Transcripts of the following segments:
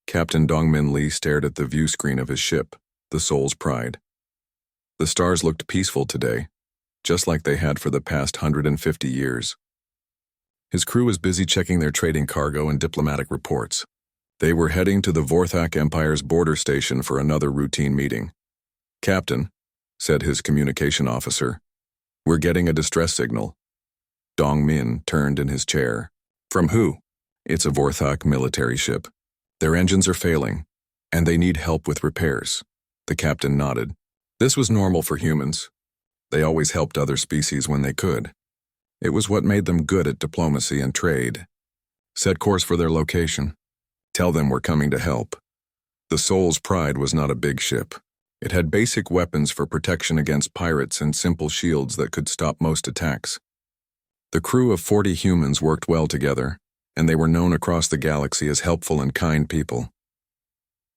Captain Dongmin Lee stared at the view screen of his ship, the Soul's Pride. The stars looked peaceful today, just like they had for the past 150 years. His crew was busy checking their trading cargo and diplomatic reports. They were heading to the Vorthak Empire's border station for another routine meeting. "Captain," said his communication officer, "we're getting a distress signal." Dongmin turned in his chair. "From who?" "It's a Vorthak military ship. Their engines are failing, and they need help with repairs." The captain nodded. This was normal for humans. They always helped other species when they could. It was what made them good at diplomacy and trade. "Set course for their location. Tell them we're coming to help." The Soul's Pride was not a big ship. It had basic weapons for protection against pirates and simple shields that could stop most attacks. The crew of 40 humans worked well together, and they were known across the galaxy as helpful and kind people.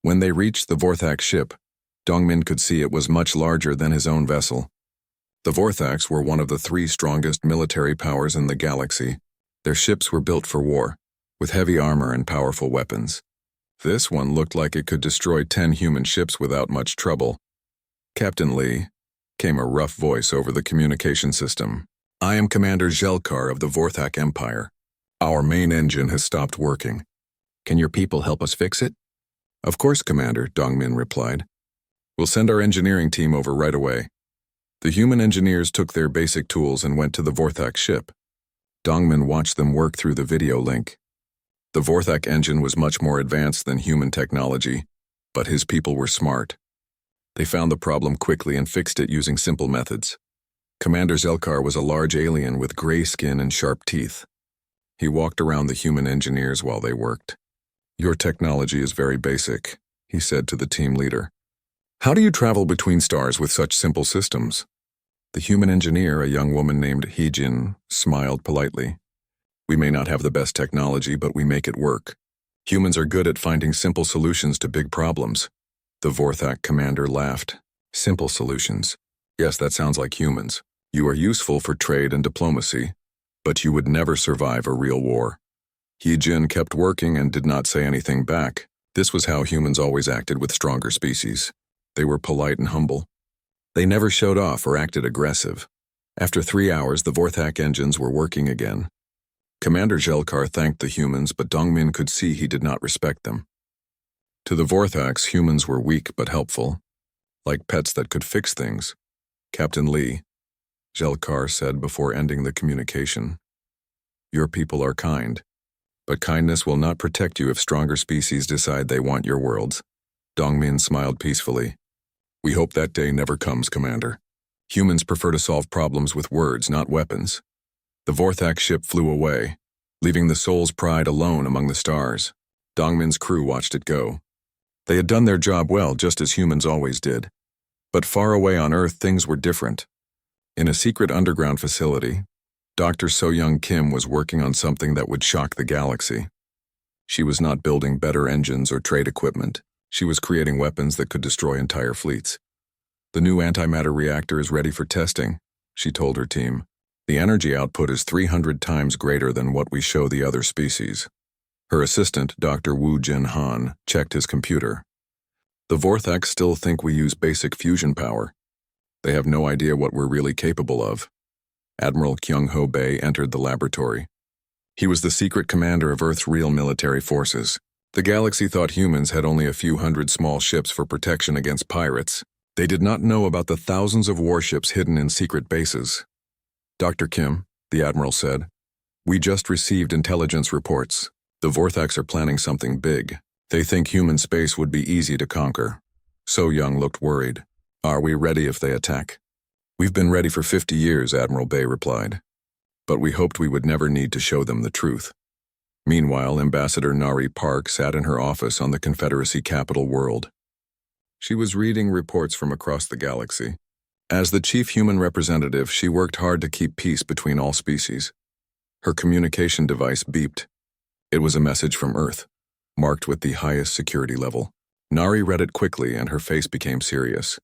When they reached the Vorthak ship, Dongmin could see it was much larger than his own vessel. The Vorthaks were one of the 3 strongest military powers in the galaxy. Their ships were built for war, with heavy armor and powerful weapons. This one looked like it could destroy 10 human ships without much trouble. "Captain Lee," came a rough voice over the communication system. "I am Commander Zhelkar of the Vorthak Empire. Our main engine has stopped working. Can your people help us fix it?" "Of course, Commander," Dongmin replied. "We'll send our engineering team over right away." The human engineers took their basic tools and went to the Vorthak ship. Dongmin watched them work through the video link. The Vorthak engine was much more advanced than human technology, but his people were smart. They found the problem quickly and fixed it using simple methods. Commander Zhelkar was a large alien with gray skin and sharp teeth. He walked around the human engineers while they worked. "Your technology is very basic," he said to the team leader. "How do you travel between stars with such simple systems?" The human engineer, a young woman named Heejin, smiled politely. "We may not have the best technology, but we make it work. Humans are good at finding simple solutions to big problems." The Vorthak commander laughed. "Simple solutions. Yes, that sounds like humans. You are useful for trade and diplomacy, but you would never survive a real war." Heejin kept working and did not say anything back. This was how humans always acted with stronger species. They were polite and humble. They never showed off or acted aggressive. After 3 hours, the Vorthak engines were working again. Commander Zhelkar thanked the humans, but Dongmin could see he did not respect them. To the Vorthaks, humans were weak but helpful, like pets that could fix things. "Captain Lee," Zhelkar said before ending the communication, "your people are kind, but kindness will not protect you if stronger species decide they want your worlds." Dongmin smiled peacefully. "We hope that day never comes, Commander. Humans prefer to solve problems with words, not weapons." The Vorthak ship flew away, leaving the Soul's Pride alone among the stars. Dongmin's crew watched it go. They had done their job well, just as humans always did. But far away on Earth, things were different. In a secret underground facility, Dr. So-Young Kim was working on something that would shock the galaxy. She was not building better engines or trade equipment. She was creating weapons that could destroy entire fleets. "The new antimatter reactor is ready for testing," she told her team. "The energy output is 300 times greater than what we show the other species." Her assistant, Dr. Wu Jinhan, checked his computer. "The Vorthaks still think we use basic fusion power. They have no idea what we're really capable of." Admiral Kyung-ho Bae entered the laboratory. He was the secret commander of Earth's real military forces. The galaxy thought humans had only a few hundred small ships for protection against pirates. They did not know about the thousands of warships hidden in secret bases. "Dr. Kim," the admiral said, "we just received intelligence reports. The Vorthaks are planning something big. They think human space would be easy to conquer." So-Young looked worried. "Are we ready if they attack?" "We've been ready for 50 years, Admiral Bae replied. "But we hoped we would never need to show them the truth." Meanwhile, Ambassador Nari Park sat in her office on the Confederacy capital world. She was reading reports from across the galaxy. As the chief human representative, she worked hard to keep peace between all species. Her communication device beeped. It was a message from Earth, marked with the highest security level. Nari read it quickly and her face became serious.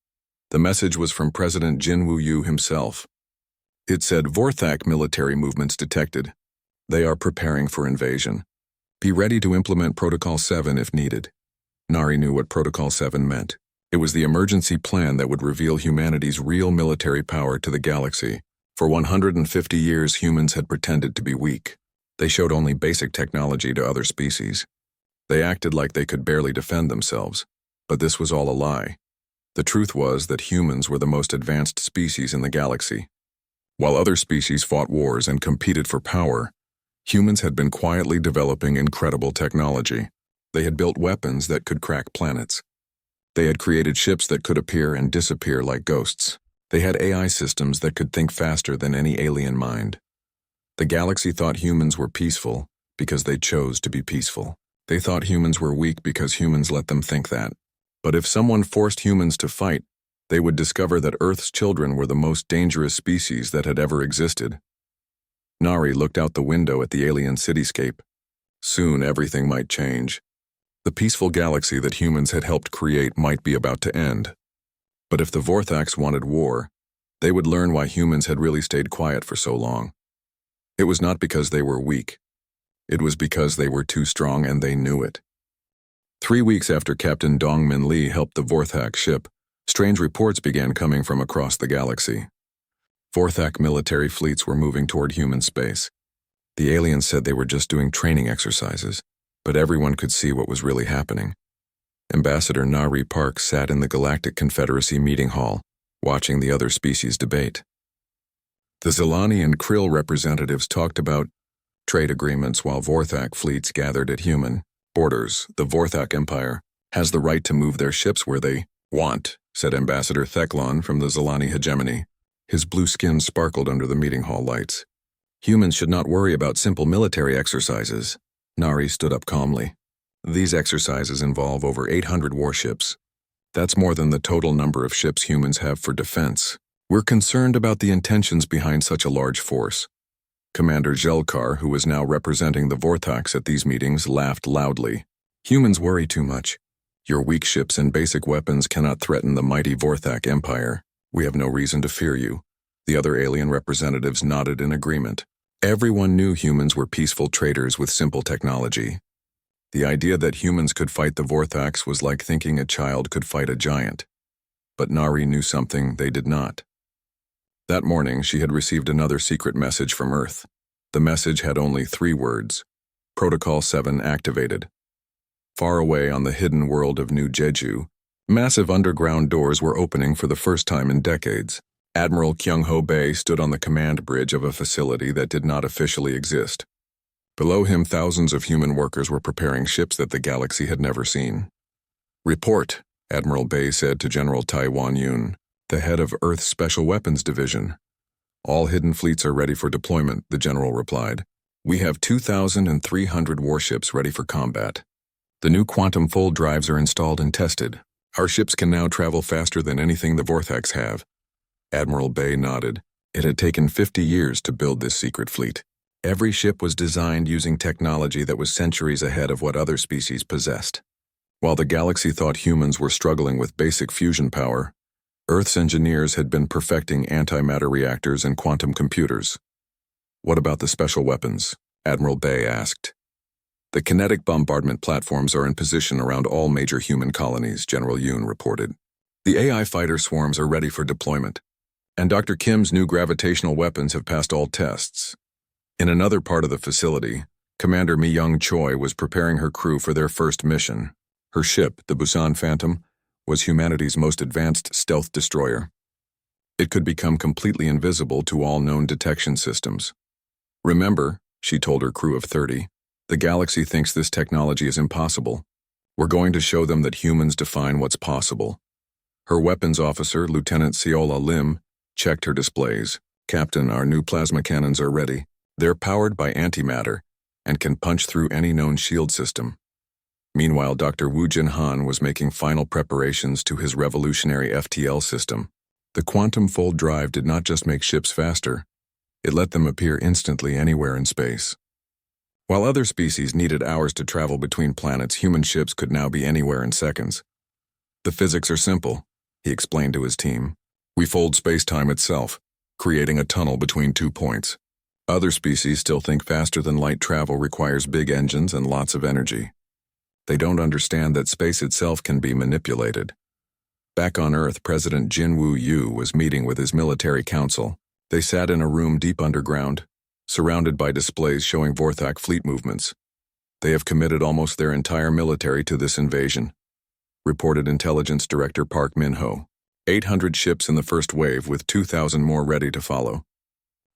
The message was from President Jin Woo-yu himself. It said, "Vorthak military movements detected. They are preparing for invasion. Be ready to implement Protocol 7 if needed." Nari knew what Protocol 7 meant. It was the emergency plan that would reveal humanity's real military power to the galaxy. For 150 years, humans had pretended to be weak. They showed only basic technology to other species. They acted like they could barely defend themselves. But this was all a lie. The truth was that humans were the most advanced species in the galaxy. While other species fought wars and competed for power, humans had been quietly developing incredible technology. They had built weapons that could crack planets. They had created ships that could appear and disappear like ghosts. They had AI systems that could think faster than any alien mind. The galaxy thought humans were peaceful because they chose to be peaceful. They thought humans were weak because humans let them think that. But if someone forced humans to fight, they would discover that Earth's children were the most dangerous species that had ever existed. Nari looked out the window at the alien cityscape. Soon everything might change. The peaceful galaxy that humans had helped create might be about to end. But if the Vorthax wanted war, they would learn why humans had really stayed quiet for so long. It was not because they were weak. It was because they were too strong and they knew it. 3 weeks after Captain Dongmin Lee helped the Vorthak ship, strange reports began coming from across the galaxy. Vorthak military fleets were moving toward human space. The aliens said they were just doing training exercises, but everyone could see what was really happening. Ambassador Nari Park sat in the Galactic Confederacy meeting hall, watching the other species debate. The Zilani and Krill representatives talked about trade agreements while Vorthak fleets gathered at human borders. The Vorthak Empire has the right to move their ships where they want, said Ambassador Theclon from the Zilani hegemony. His blue skin sparkled under the meeting hall lights. Humans should not worry about simple military exercises. Nari stood up calmly. These exercises involve over 800 warships. That's more than the total number of ships humans have for defense. We're concerned about the intentions behind such a large force. Commander Zelkar, who was now representing the Vorthax at these meetings, laughed loudly. Humans worry too much. Your weak ships and basic weapons cannot threaten the mighty Vorthak Empire. We have no reason to fear you. The other alien representatives nodded in agreement. Everyone knew humans were peaceful traders with simple technology. The idea that humans could fight the Vorthax was like thinking a child could fight a giant. But Nari knew something they did not. That morning, she had received another secret message from Earth. The message had only 3 words. Protocol 7 activated. Far away on the hidden world of New Jeju, massive underground doors were opening for the first time in decades. Admiral Kyung-ho Bae stood on the command bridge of a facility that did not officially exist. Below him, thousands of human workers were preparing ships that the galaxy had never seen. Report, Admiral Bae said to General Taiwan Yun, the head of Earth's Special Weapons Division. All hidden fleets are ready for deployment, the general replied. We have 2,300 warships ready for combat. The new quantum fold drives are installed and tested. Our ships can now travel faster than anything the Vorthax have. Admiral Bae nodded. It had taken 50 years to build this secret fleet. Every ship was designed using technology that was centuries ahead of what other species possessed. While the galaxy thought humans were struggling with basic fusion power, Earth's engineers had been perfecting antimatter reactors and quantum computers. What about the special weapons? Admiral Bae asked. The kinetic bombardment platforms are in position around all major human colonies, General Yoon reported. The AI fighter swarms are ready for deployment, and Dr. Kim's new gravitational weapons have passed all tests. In another part of the facility, Commander Mi Young Choi was preparing her crew for their first mission. Her ship, the Busan Phantom, was humanity's most advanced stealth destroyer. It could become completely invisible to all known detection systems. Remember, she told her crew of 30, the galaxy thinks this technology is impossible. We're going to show them that humans define what's possible. Her weapons officer, Lieutenant Seola Lim, checked her displays. Captain, our new plasma cannons are ready. They're powered by antimatter and can punch through any known shield system. Meanwhile, Dr. Woo Jin-han was making final preparations to his revolutionary FTL system. The quantum fold drive did not just make ships faster, it let them appear instantly anywhere in space. While other species needed hours to travel between planets, human ships could now be anywhere in seconds. The physics are simple, he explained to his team. We fold space-time itself, creating a tunnel between 2 points. Other species still think faster than light travel requires big engines and lots of energy. They don't understand that space itself can be manipulated. Back on Earth, President Jinwoo Yu was meeting with his military council. They sat in a room deep underground, surrounded by displays showing Vorthak fleet movements. They have committed almost their entire military to this invasion, reported Intelligence Director Park Min-ho. 800 ships in the first wave with 2,000 more ready to follow.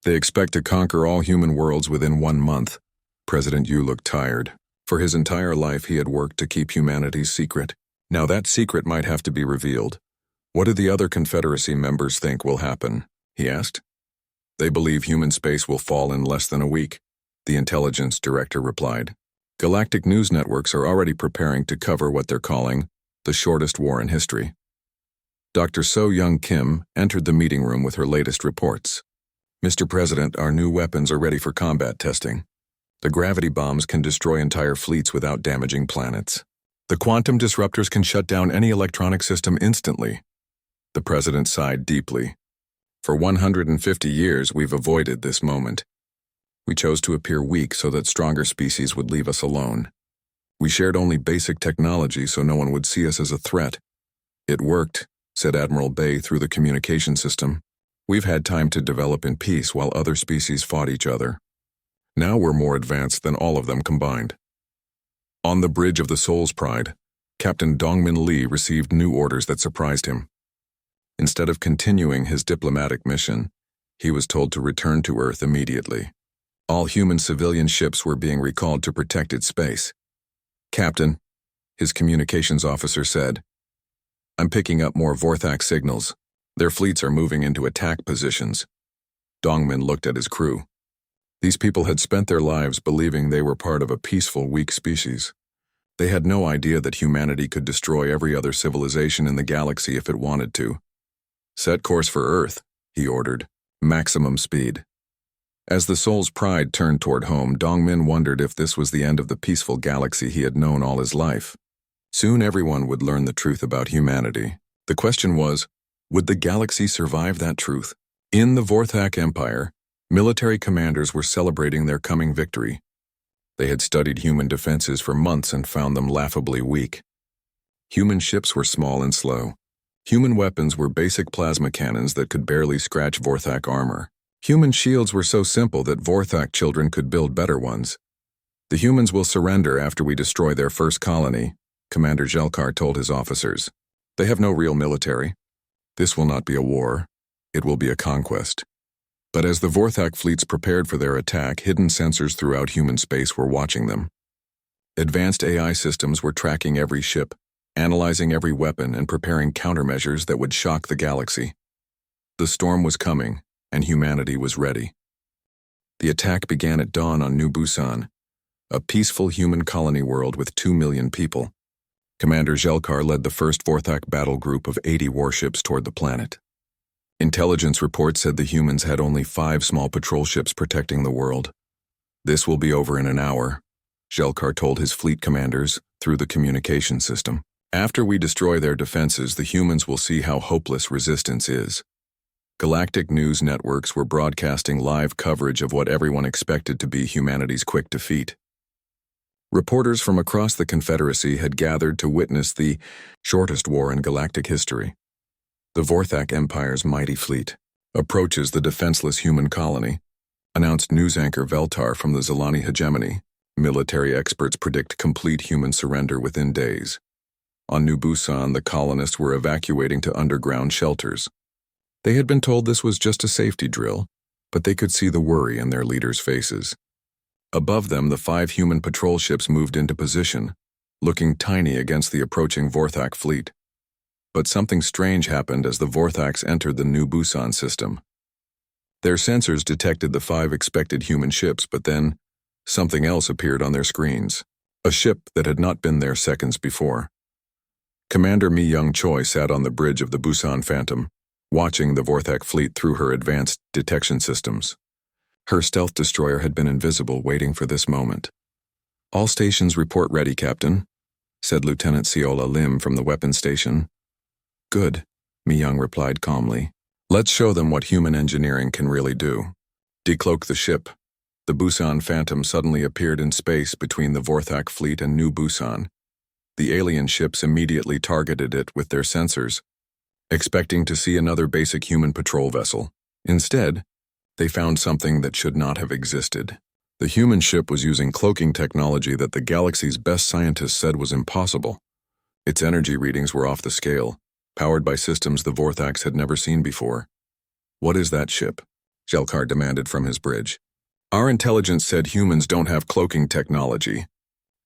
They expect to conquer all human worlds within 1 month. President Yu looked tired. For his entire life he had worked to keep humanity's secret. Now that secret might have to be revealed. What do the other Confederacy members think will happen? He asked. They believe human space will fall in less than a week, the Intelligence Director replied. Galactic news networks are already preparing to cover what they're calling the shortest war in history. Dr. So Young Kim entered the meeting room with her latest reports. Mr. President, our new weapons are ready for combat testing. The gravity bombs can destroy entire fleets without damaging planets. The quantum disruptors can shut down any electronic system instantly. The President sighed deeply. For 150 years, we've avoided this moment. We chose to appear weak so that stronger species would leave us alone. We shared only basic technology so no one would see us as a threat. It worked, said Admiral Bay through the communication system. We've had time to develop in peace while other species fought each other. Now we're more advanced than all of them combined. On the bridge of the Soul's Pride, Captain Dongmin Lee received new orders that surprised him. Instead of continuing his diplomatic mission, he was told to return to Earth immediately. All human civilian ships were being recalled to protected space. Captain, his communications officer said, I'm picking up more Vorthak signals. Their fleets are moving into attack positions. Dongmin looked at his crew. These people had spent their lives believing they were part of a peaceful, weak species. They had no idea that humanity could destroy every other civilization in the galaxy if it wanted to. Set course for Earth, he ordered. Maximum speed. As the Soul's Pride turned toward home, Dongmin wondered if this was the end of the peaceful galaxy he had known all his life. Soon everyone would learn the truth about humanity. The question was, would the galaxy survive that truth? In the Vorthak Empire, military commanders were celebrating their coming victory. They had studied human defenses for months and found them laughably weak. Human ships were small and slow. Human weapons were basic plasma cannons that could barely scratch Vorthak armor. Human shields were so simple that Vorthak children could build better ones. The humans will surrender after we destroy their first colony, Commander Jelkar told his officers. They have no real military. This will not be a war. It will be a conquest. But as the Vorthak fleets prepared for their attack, hidden sensors throughout human space were watching them. Advanced AI systems were tracking every ship, analyzing every weapon and preparing countermeasures that would shock the galaxy. The storm was coming, and humanity was ready. The attack began at dawn on New Busan, a peaceful human colony world with 2 million people. Commander Jelkar led the first Vorthak battle group of 80 warships toward the planet. Intelligence reports said the humans had only 5 small patrol ships protecting the world. This will be over in an hour, Jelkar told his fleet commanders through the communication system. After we destroy their defenses, the humans will see how hopeless resistance is. Galactic news networks were broadcasting live coverage of what everyone expected to be humanity's quick defeat. Reporters from across the Confederacy had gathered to witness the shortest war in galactic history. The Vorthak Empire's mighty fleet approaches the defenseless human colony, announced news anchor Veltar from the Zilani hegemony. Military experts predict complete human surrender within days. On New Busan, the colonists were evacuating to underground shelters. They had been told this was just a safety drill, but they could see the worry in their leaders' faces. Above them, the 5 human patrol ships moved into position, looking tiny against the approaching Vorthak fleet. But something strange happened as the Vorthaks entered the New Busan system. Their sensors detected the 5 expected human ships, but then something else appeared on their screens, a ship that had not been there seconds before. Commander Mi Young Choi sat on the bridge of the Busan Phantom, watching the Vorthak fleet through her advanced detection systems. Her stealth destroyer had been invisible, waiting for this moment. All stations report ready, Captain, said Lieutenant Seola Lim from the weapons station. Good, Mi Young replied calmly. Let's show them what human engineering can really do. Decloak the ship. The Busan Phantom suddenly appeared in space between the Vorthak fleet and New Busan. The alien ships immediately targeted it with their sensors, expecting to see another basic human patrol vessel. Instead, they found something that should not have existed. The human ship was using cloaking technology that the galaxy's best scientists said was impossible. Its energy readings were off the scale, powered by systems the Vorthax had never seen before. "What is that ship?" Jelkar demanded from his bridge. "Our intelligence said humans don't have cloaking technology."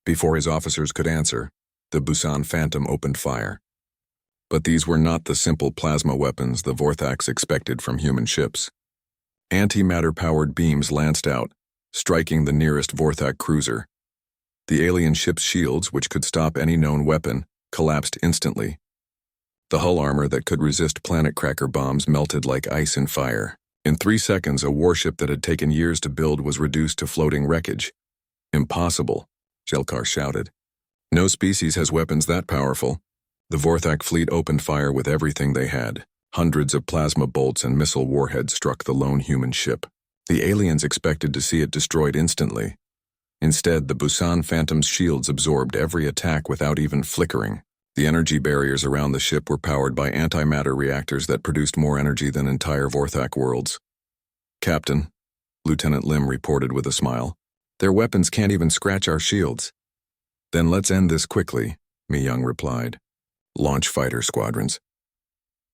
Before his officers could answer, the Busan Phantom opened fire. But these were not the simple plasma weapons the Vorthax expected from human ships. Antimatter-powered beams lanced out, striking the nearest Vorthak cruiser. The alien ship's shields, which could stop any known weapon, collapsed instantly. The hull armor that could resist planet cracker bombs melted like ice in fire. In 3 seconds, a warship that had taken years to build was reduced to floating wreckage. "Impossible," Jelkar shouted. "No species has weapons that powerful." The Vorthak fleet opened fire with everything they had. Hundreds of plasma bolts and missile warheads struck the lone human ship. The aliens expected to see it destroyed instantly. Instead, the Busan Phantom's shields absorbed every attack without even flickering. The energy barriers around the ship were powered by antimatter reactors that produced more energy than entire Vorthak worlds. "Captain," Lieutenant Lim reported with a smile, "their weapons can't even scratch our shields." "Then let's end this quickly," Mi Young replied. "Launch fighter squadrons."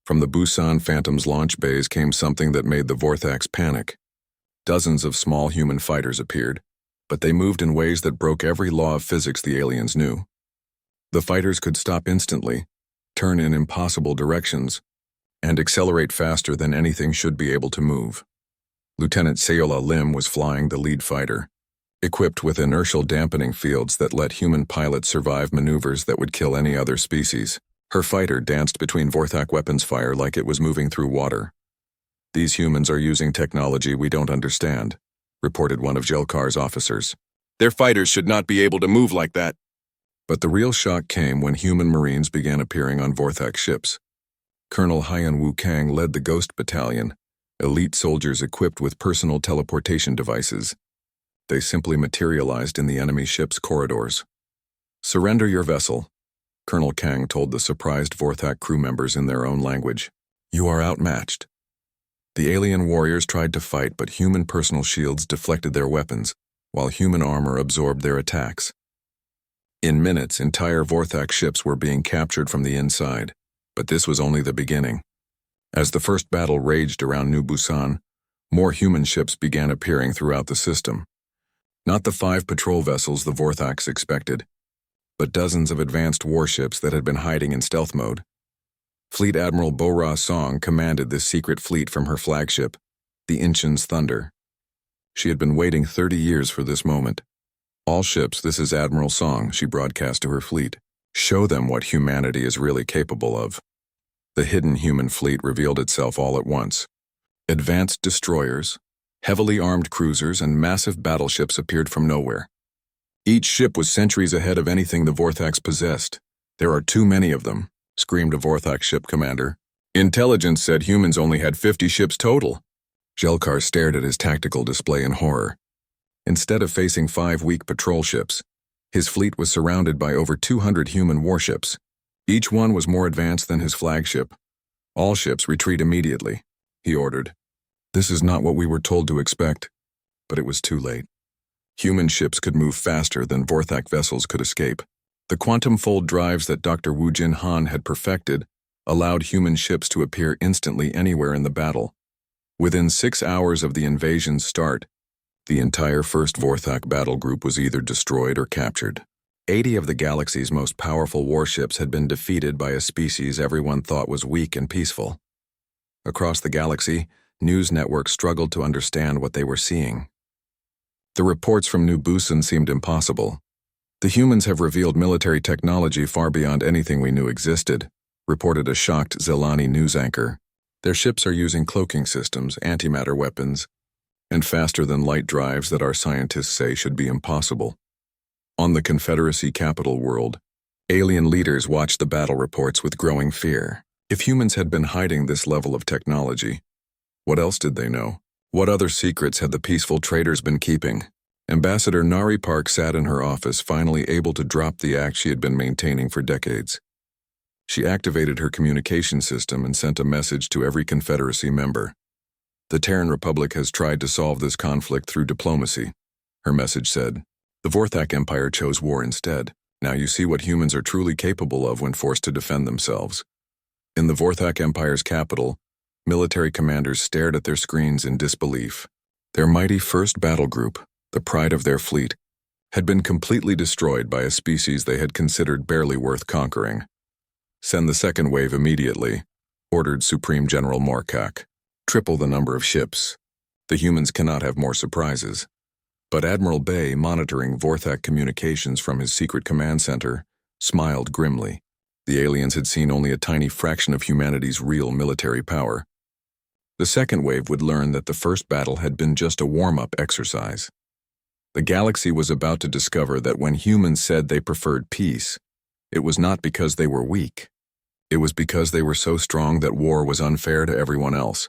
From the Busan Phantom's launch bays came something that made the Vorthax panic. Dozens of small human fighters appeared, but they moved in ways that broke every law of physics the aliens knew. The fighters could stop instantly, turn in impossible directions, and accelerate faster than anything should be able to move. Lieutenant Seola Lim was flying the lead fighter, equipped with inertial dampening fields that let human pilots survive maneuvers that would kill any other species. Her fighter danced between Vorthak weapons fire like it was moving through water. "These humans are using technology we don't understand," reported one of Jelkar's officers. "Their fighters should not be able to move like that." But the real shock came when human Marines began appearing on Vorthak ships. Colonel Hyan Wu Kang led the Ghost Battalion, elite soldiers equipped with personal teleportation devices. They simply materialized in the enemy ship's corridors. "Surrender your vessel," Colonel Kang told the surprised Vorthak crew members in their own language. "You are outmatched." The alien warriors tried to fight, but human personal shields deflected their weapons, while human armor absorbed their attacks. In minutes, entire Vorthak ships were being captured from the inside, but this was only the beginning. As the first battle raged around New Busan, more human ships began appearing throughout the system. Not the 5 patrol vessels the Vorthax expected, but dozens of advanced warships that had been hiding in stealth mode. Fleet Admiral Bo-Ra Song commanded this secret fleet from her flagship, the Inchen's Thunder. She had been waiting 30 years for this moment. "All ships, this is Admiral Song," she broadcast to her fleet. "Show them what humanity is really capable of." The hidden human fleet revealed itself all at once. Advanced destroyers, heavily armed cruisers, and massive battleships appeared from nowhere. Each ship was centuries ahead of anything the Vorthax possessed. "There are too many of them," screamed a Vorthak ship commander. "Intelligence said humans only had 50 ships total." Jelkar stared at his tactical display in horror. Instead of facing 5 weak patrol ships, his fleet was surrounded by over 200 human warships. Each one was more advanced than his flagship. "All ships retreat immediately," he ordered. This is not what we were told to expect, but it was too late. Human ships could move faster than Vorthak vessels could escape. The quantum fold drives that Dr. Wu Jin Han had perfected allowed human ships to appear instantly anywhere in the battle. Within 6 hours of the invasion's start, the entire first Vorthak battle group was either destroyed or captured. 80 of the galaxy's most powerful warships had been defeated by a species everyone thought was weak and peaceful. Across the galaxy, news networks struggled to understand what they were seeing. The reports from New Busan seemed impossible. "The humans have revealed military technology far beyond anything we knew existed," reported a shocked Zelani news anchor. "Their ships are using cloaking systems, antimatter weapons, and faster-than-light drives that our scientists say should be impossible." On the Confederacy capital world, alien leaders watched the battle reports with growing fear. If humans had been hiding this level of technology, what else did they know? What other secrets had the peaceful traders been keeping? Ambassador Nari Park sat in her office, finally able to drop the act she had been maintaining for decades. She activated her communication system and sent a message to every Confederacy member. The Terran Republic has tried to solve this conflict through diplomacy, her message said. The Vorthak Empire chose war instead. Now you see what humans are truly capable of when forced to defend themselves. In the Vorthak Empire's capital, military commanders stared at their screens in disbelief. Their mighty first battle group, the pride of their fleet, had been completely destroyed by a species they had considered barely worth conquering. Send the second wave immediately, ordered Supreme General Morkak. Triple the number of ships. The humans cannot have more surprises. But Admiral Bay, monitoring Vorthak communications from his secret command center, smiled grimly. The aliens had seen only a tiny fraction of humanity's real military power. The second wave would learn that the first battle had been just a warm-up exercise. The galaxy was about to discover that when humans said they preferred peace, it was not because they were weak. It was because they were so strong that war was unfair to everyone else.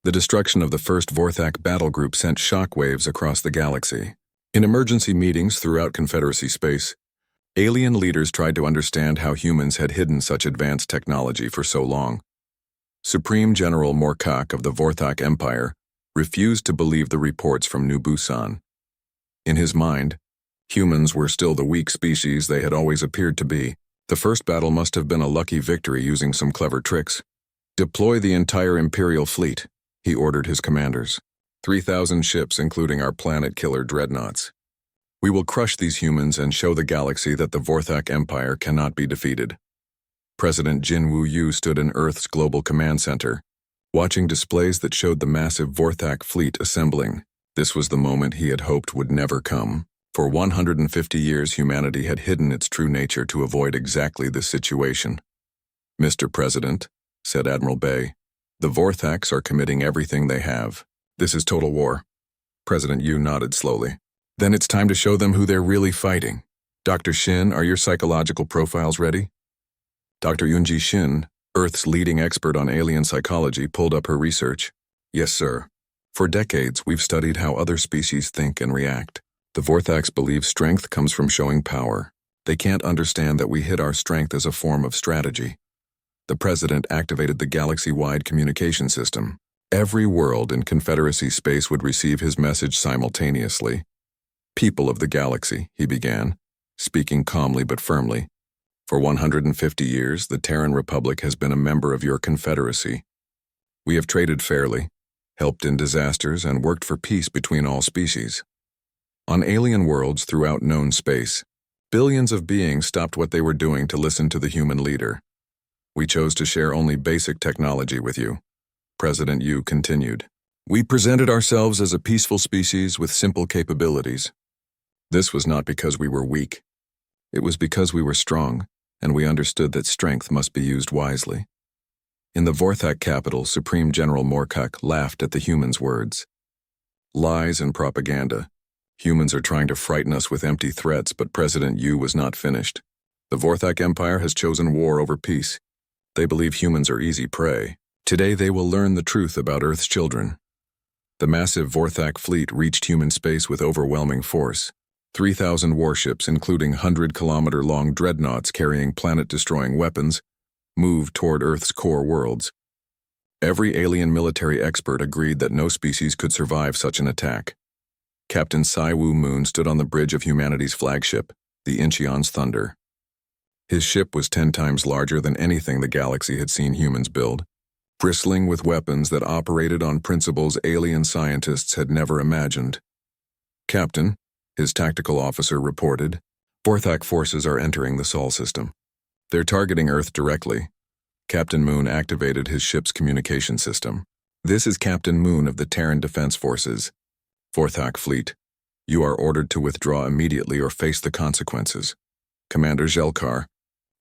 The destruction of the first Vorthak battle group sent shockwaves across the galaxy. In emergency meetings throughout Confederacy space, alien leaders tried to understand how humans had hidden such advanced technology for so long. Supreme General Morkak of the Vorthak Empire refused to believe the reports from New Busan. In his mind, humans were still the weak species they had always appeared to be. The first battle must have been a lucky victory using some clever tricks. Deploy the entire Imperial fleet, he ordered his commanders. 3,000 ships, including our planet-killer dreadnoughts. We will crush these humans and show the galaxy that the Vorthak Empire cannot be defeated. President Jin Wu-Yu stood in Earth's global command center, watching displays that showed the massive Vorthak fleet assembling. This was the moment he had hoped would never come. For 150 years, humanity had hidden its true nature to avoid exactly this situation. Mr. President, said Admiral Bay, the Vorthaks are committing everything they have. This is total war. President Yu nodded slowly. Then it's time to show them who they're really fighting. Dr. Shin, are your psychological profiles ready? Dr. Yunji Shin, Earth's leading expert on alien psychology, pulled up her research. Yes, sir. For decades, we've studied how other species think and react. The Vorthaks believe strength comes from showing power. They can't understand that we hid our strength as a form of strategy. The President activated the galaxy-wide communication system. Every world in Confederacy space would receive his message simultaneously. People of the galaxy, he began, speaking calmly but firmly. For 150 years, the Terran Republic has been a member of your Confederacy. We have traded fairly, helped in disasters, and worked for peace between all species. On alien worlds throughout known space, billions of beings stopped what they were doing to listen to the human leader. We chose to share only basic technology with you. President Yu continued. We presented ourselves as a peaceful species with simple capabilities. This was not because we were weak. It was because we were strong, and we understood that strength must be used wisely. In the Vorthak capital, Supreme General Morkak laughed at the humans' words. Lies and propaganda. Humans are trying to frighten us with empty threats, but President Yu was not finished. The Vorthak Empire has chosen war over peace. They believe humans are easy prey. Today they will learn the truth about Earth's children. The massive Vorthak fleet reached human space with overwhelming force. 3,000 warships, including 100-kilometer-long dreadnoughts carrying planet-destroying weapons, moved toward Earth's core worlds. Every alien military expert agreed that no species could survive such an attack. Captain Sai-Wu Moon stood on the bridge of humanity's flagship, the Incheon's Thunder. His ship was 10 times larger than anything the galaxy had seen humans build, bristling with weapons that operated on principles alien scientists had never imagined. Captain, his tactical officer reported, Vorthak forces are entering the Sol system. They're targeting Earth directly. Captain Moon activated his ship's communication system. This is Captain Moon of the Terran Defense Forces. Vorthak Fleet, you are ordered to withdraw immediately or face the consequences. Commander Zelkar,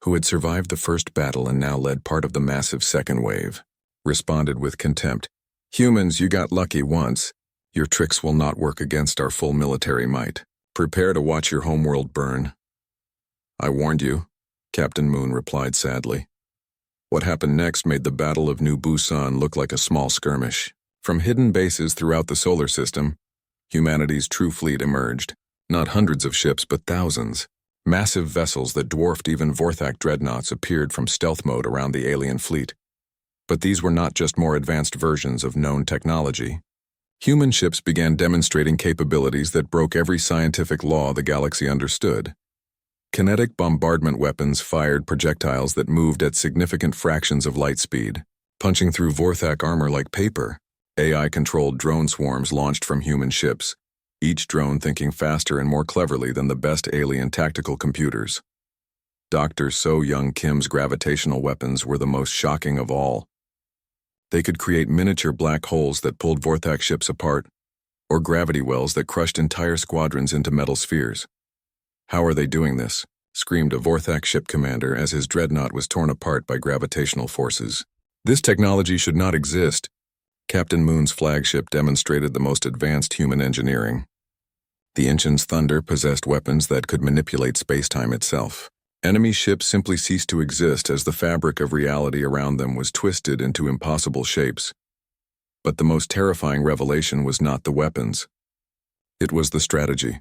who had survived the first battle and now led part of the massive second wave, responded with contempt. Humans, you got lucky once. Your tricks will not work against our full military might. Prepare to watch your homeworld burn. I warned you, Captain Moon replied sadly. What happened next made the Battle of New Busan look like a small skirmish. From hidden bases throughout the solar system, Humanity's true fleet emerged. Not hundreds of ships, but thousands. Massive vessels that dwarfed even Vorthak dreadnoughts appeared from stealth mode around the alien fleet. But these were not just more advanced versions of known technology. Human ships began demonstrating capabilities that broke every scientific law the galaxy understood. Kinetic bombardment weapons fired projectiles that moved at significant fractions of light speed, punching through Vorthak armor like paper. AI-controlled drone swarms launched from human ships, each drone thinking faster and more cleverly than the best alien tactical computers. Dr. So Young Kim's gravitational weapons were the most shocking of all. They could create miniature black holes that pulled Vorthak ships apart, or gravity wells that crushed entire squadrons into metal spheres. "How are they doing this?" screamed a Vorthak ship commander as his dreadnought was torn apart by gravitational forces. "This technology should not exist." Captain Moon's flagship demonstrated the most advanced human engineering. The engine's thunder possessed weapons that could manipulate space-time itself. Enemy ships simply ceased to exist as the fabric of reality around them was twisted into impossible shapes. But the most terrifying revelation was not the weapons. It was the strategy.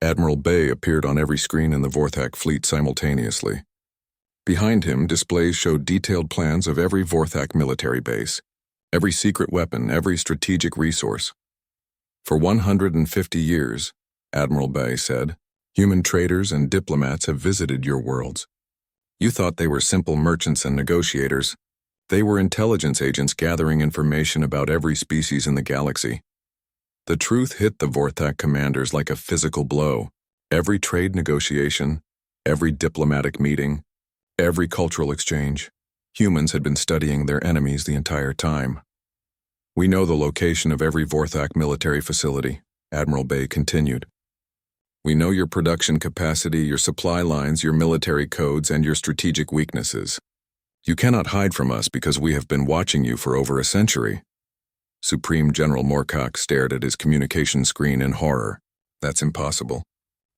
Admiral Bay appeared on every screen in the Vorthak fleet simultaneously. Behind him, displays showed detailed plans of every Vorthak military base, every secret weapon, every strategic resource. "For 150 years, Admiral Bay said, human traders and diplomats have visited your worlds. You thought they were simple merchants and negotiators. They were intelligence agents gathering information about every species in the galaxy." The truth hit the Vorthak commanders like a physical blow. Every trade negotiation, every diplomatic meeting, every cultural exchange, humans had been studying their enemies the entire time. "We know the location of every Vorthak military facility," Admiral Bay continued. "We know your production capacity, your supply lines, your military codes, and your strategic weaknesses. You cannot hide from us because we have been watching you for over a century." Supreme General Moorcock stared at his communication screen in horror. "That's impossible.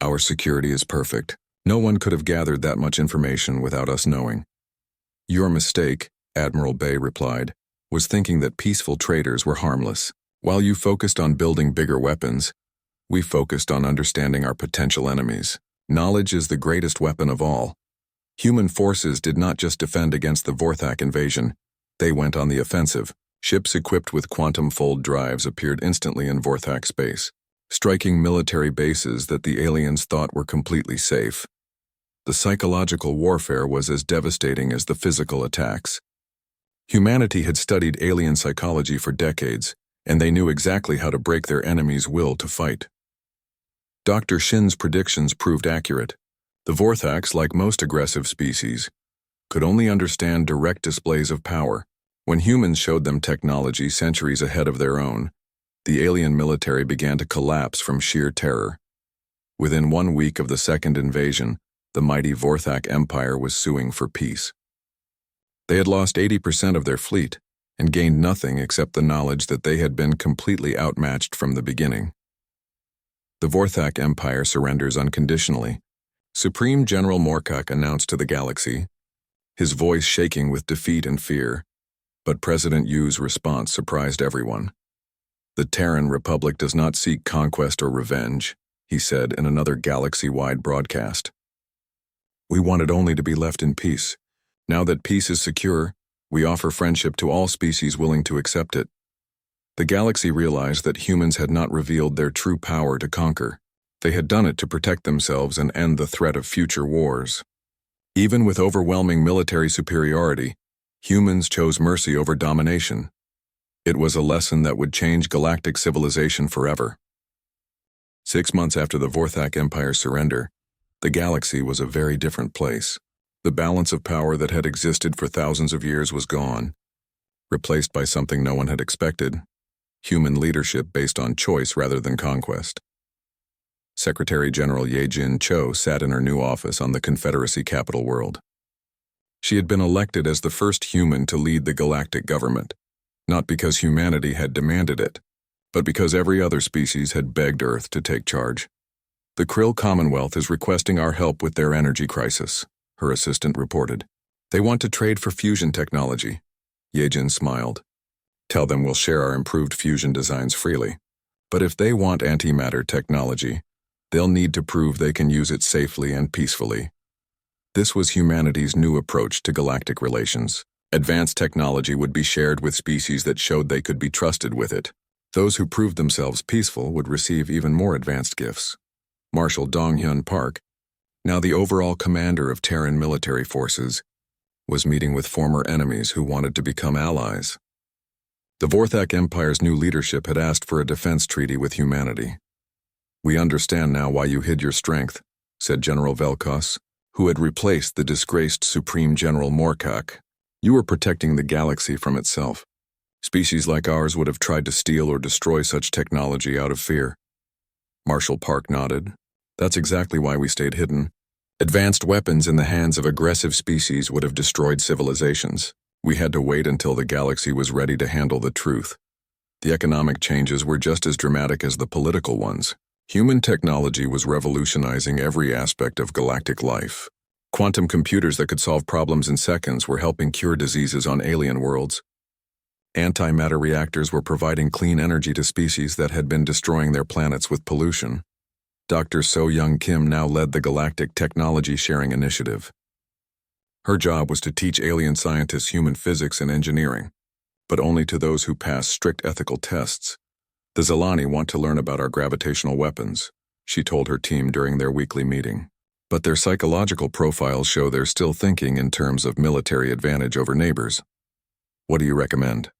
Our security is perfect. No one could have gathered that much information without us knowing." "Your mistake," Admiral Bay replied, "was thinking that peaceful traders were harmless. While you focused on building bigger weapons, we focused on understanding our potential enemies. Knowledge is the greatest weapon of all. Human forces did not just defend against the Vorthak invasion. They went on the offensive. Ships equipped with quantum fold drives appeared instantly in Vorthak space, striking military bases that the aliens thought were completely safe. The psychological warfare was as devastating as the physical attacks. Humanity had studied alien psychology for decades, and they knew exactly how to break their enemies' will to fight. Dr. Shin's predictions proved accurate. The Vorthaks, like most aggressive species, could only understand direct displays of power. When humans showed them technology centuries ahead of their own, the alien military began to collapse from sheer terror. Within 1 week of the second invasion, the mighty Vorthak Empire was suing for peace. They had lost 80% of their fleet and gained nothing except the knowledge that they had been completely outmatched from the beginning. The Vorthak Empire surrenders unconditionally, Supreme General Moorcock announced to the galaxy, his voice shaking with defeat and fear. But President Yu's response surprised everyone. "The Terran Republic does not seek conquest or revenge," he said in another galaxy-wide broadcast. "We wanted only to be left in peace. Now that peace is secure, we offer friendship to all species willing to accept it." The galaxy realized that humans had not revealed their true power to conquer. They had done it to protect themselves and end the threat of future wars. Even with overwhelming military superiority, humans chose mercy over domination. It was a lesson that would change galactic civilization forever. 6 months after the Vorthak Empire's surrender, the galaxy was a very different place. The balance of power that had existed for thousands of years was gone, replaced by something no one had expected: human leadership based on choice rather than conquest. Secretary General Ye-Jin Cho sat in her new office on the Confederacy capital world. She had been elected as the first human to lead the galactic government, not because humanity had demanded it, but because every other species had begged Earth to take charge. "The Krill Commonwealth is requesting our help with their energy crisis," her assistant reported. "They want to trade for fusion technology." Ye-Jin smiled. "Tell them we'll share our improved fusion designs freely. But if they want antimatter technology, they'll need to prove they can use it safely and peacefully. This was humanity's new approach to galactic relations. Advanced technology would be shared with species that showed they could be trusted with it. Those who proved themselves peaceful would receive even more advanced gifts. Marshal Dong-hyun Park, now the overall commander of Terran military forces, was meeting with former enemies who wanted to become allies. The Vorthak Empire's new leadership had asked for a defense treaty with humanity. "We understand now why you hid your strength," said General Velkos, who had replaced the disgraced Supreme General Morkak. "You were protecting the galaxy from itself. Species like ours would have tried to steal or destroy such technology out of fear." Marshal Park nodded. "That's exactly why we stayed hidden. Advanced weapons in the hands of aggressive species would have destroyed civilizations. We had to wait until the galaxy was ready to handle the truth. The economic changes were just as dramatic as the political ones. Human technology was revolutionizing every aspect of galactic life. Quantum computers that could solve problems in seconds were helping cure diseases on alien worlds. Antimatter reactors were providing clean energy to species that had been destroying their planets with pollution. Dr. So-Young Kim now led the Galactic Technology Sharing Initiative. Her job was to teach alien scientists human physics and engineering, but only to those who pass strict ethical tests. "The Zilani want to learn about our gravitational weapons," she told her team during their weekly meeting. "But their psychological profiles show they're still thinking in terms of military advantage over neighbors." "What do you recommend?"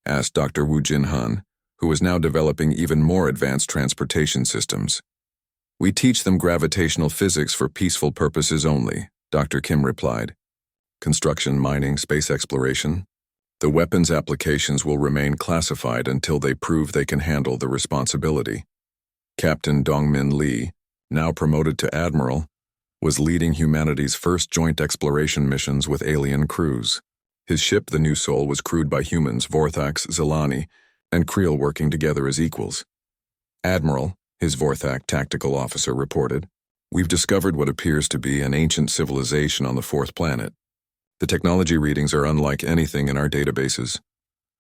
asked Dr. Woo Jin-han, who was now developing even more advanced transportation systems. "We teach them gravitational physics for peaceful purposes only," Dr. Kim replied. "Construction, mining, space exploration. The weapons applications will remain classified until they prove they can handle the responsibility." Captain Dongmin Lee, now promoted to admiral, was leading humanity's first joint exploration missions with alien crews. His ship, the New Soul, was crewed by humans, Vorthaks, Zilani, and Creel working together as equals. "Admiral," his Vorthak tactical officer reported, "we've discovered what appears to be an ancient civilization on the fourth planet. The technology readings are unlike anything in our databases."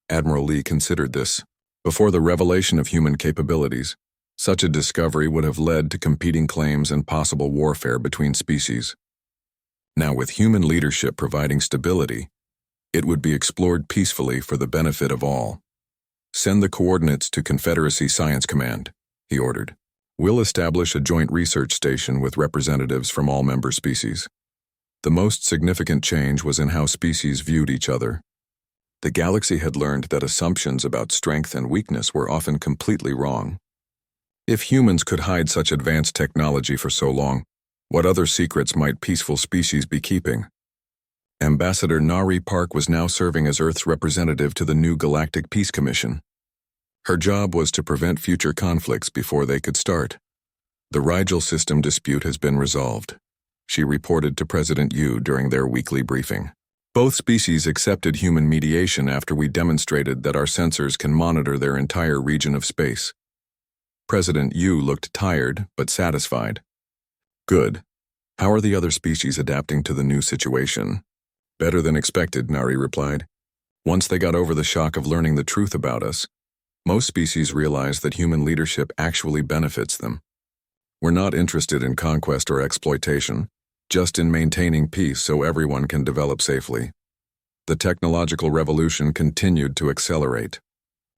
Admiral Lee considered this. Before the revelation of human capabilities, such a discovery would have led to competing claims and possible warfare between species. Now, with human leadership providing stability, it would be explored peacefully for the benefit of all. "Send the coordinates to Confederacy Science Command," he ordered. "We'll establish a joint research station with representatives from all member species." The most significant change was in how species viewed each other. The galaxy had learned that assumptions about strength and weakness were often completely wrong. If humans could hide such advanced technology for so long, what other secrets might peaceful species be keeping? Ambassador Nari Park was now serving as Earth's representative to the new Galactic Peace Commission. Her job was to prevent future conflicts before they could start. "The Rigel system dispute has been resolved," she reported to President Yu during their weekly briefing. "Both species accepted human mediation after we demonstrated that our sensors can monitor their entire region of space." President Yu looked tired but satisfied. "Good. How are the other species adapting to the new situation?" "Better than expected," Nari replied. "Once they got over the shock of learning the truth about us, most species realized that human leadership actually benefits them. We're not interested in conquest or exploitation, just in maintaining peace so everyone can develop safely." The technological revolution continued to accelerate.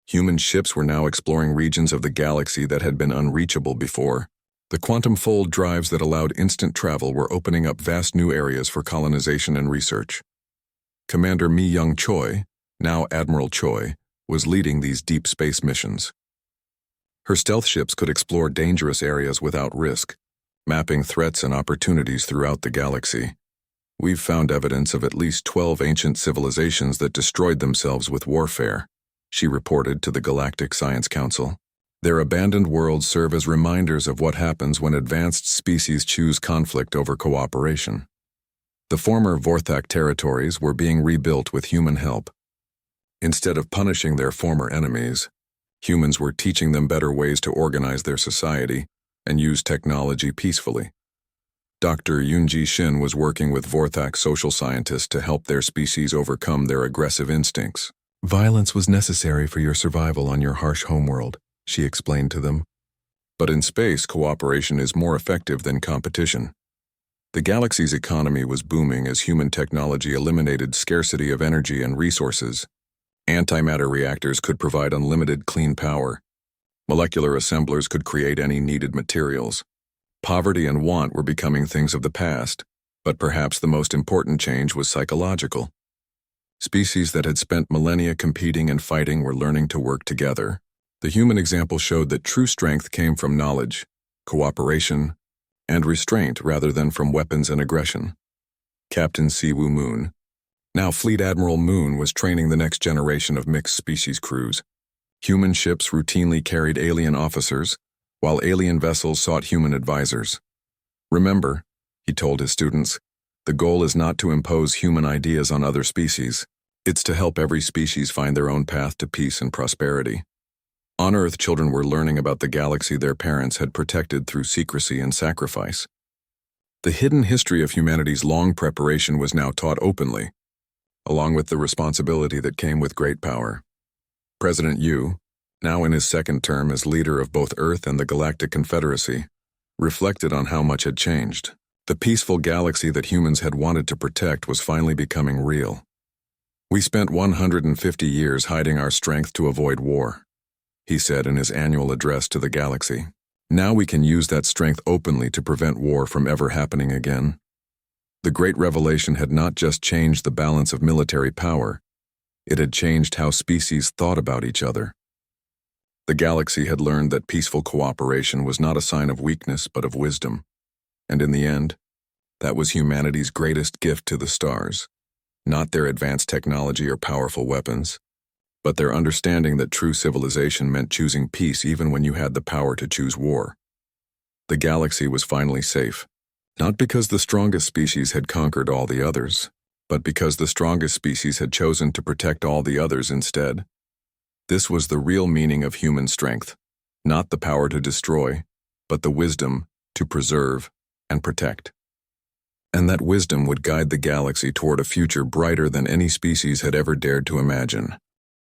Human ships were now exploring regions of the galaxy that had been unreachable before. The quantum fold drives that allowed instant travel were opening up vast new areas for colonization and research. Commander Mi-young Choi, now Admiral Choi, was leading these deep space missions. Her stealth ships could explore dangerous areas without risk, mapping threats and opportunities throughout the galaxy. "We've found evidence of at least 12 ancient civilizations that destroyed themselves with warfare," she reported to the Galactic Science Council. "Their abandoned worlds serve as reminders of what happens when advanced species choose conflict over cooperation." The former Vorthak territories were being rebuilt with human help. Instead of punishing their former enemies, humans were teaching them better ways to organize their society and use technology peacefully. Dr. Yoonji Shin was working with Vorthak social scientists to help their species overcome their aggressive instincts. "Violence was necessary for your survival on your harsh homeworld," she explained to them. But in space, cooperation is more effective than competition. The galaxy's economy was booming as human technology eliminated scarcity of energy and resources. Antimatter reactors could provide unlimited clean power. Molecular assemblers could create any needed materials. Poverty and want were becoming things of the past, but perhaps the most important change was psychological. Species that had spent millennia competing and fighting were learning to work together. The human example showed that true strength came from knowledge, cooperation, and restraint rather than from weapons and aggression. Captain Siwoo Moon, now Fleet Admiral Moon, was training the next generation of mixed-species crews. Human ships routinely carried alien officers, while alien vessels sought human advisors. Remember, he told his students, the goal is not to impose human ideas on other species. It's to help every species find their own path to peace and prosperity. On Earth, children were learning about the galaxy their parents had protected through secrecy and sacrifice. The hidden history of humanity's long preparation was now taught openly, along with the responsibility that came with great power. President Yu, now in his second term as leader of both Earth and the Galactic Confederacy, reflected on how much had changed. The peaceful galaxy that humans had wanted to protect was finally becoming real. We spent 150 years hiding our strength to avoid war, he said in his annual address to the galaxy. Now we can use that strength openly to prevent war from ever happening again. The Great Revelation had not just changed the balance of military power, it had changed how species thought about each other. The galaxy had learned that peaceful cooperation was not a sign of weakness but of wisdom. And in the end, that was humanity's greatest gift to the stars. Not their advanced technology or powerful weapons, but their understanding that true civilization meant choosing peace even when you had the power to choose war. The galaxy was finally safe, not because the strongest species had conquered all the others, but because the strongest species had chosen to protect all the others instead. This was the real meaning of human strength, not the power to destroy, but the wisdom to preserve and protect. And that wisdom would guide the galaxy toward a future brighter than any species had ever dared to imagine.